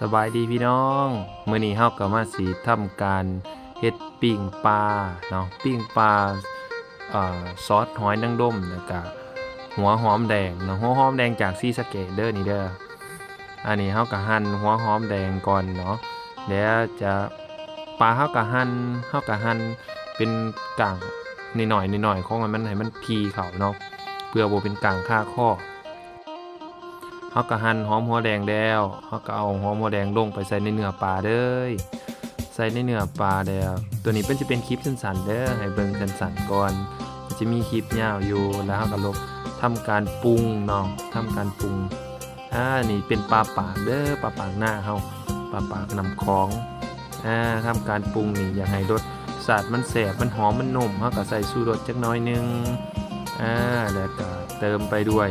สบายดีพี่น้องมื้อนี้เฮาก็มาสิทำการเฮ็ดปิ้งปลาเนาะปิ้งปลาซอสหอยนางรมแล้วก็หัวหอมแดงเนาะหัวหอมแดงจากศรีสะเกษเด้อนี่เด้ออันนี้เฮาก็หั่นหัวหอมแดงก่อนเนาะแล้วจะปลาเฮาก็หั่นเป็นก่างนิดหน่อยๆของมันให้มันพีเข้าเนาะเพื่อบ่เป็นก่างคาคอ เฮาก็หั่นหอมหัวแดงแล้วเฮาก็เอาหอมหัวแดงลงไปใส่ในเนื้อปลาเด้อใส่ในเนื้อปลาแล้วตัวนี้เพิ่นสิเป็นคลิปสั้นๆเด้อให้เบิ่งสั้นๆก่อนมันจะมีคลิปยาวอยู่แล้วเฮาก็ลบทำการปรุงเนาะทำการปรุงนี่เป็นปลาปากเด้อปลาปากหน้าเฮาปลาปากน้ำของทำการปรุงนี่อยากให้รสชาติมันแซ่บมันหอมมันนุ่มเฮาก็ใส่ชูรสจักหน่อยหนึงแล้วก็เติมไปด้วย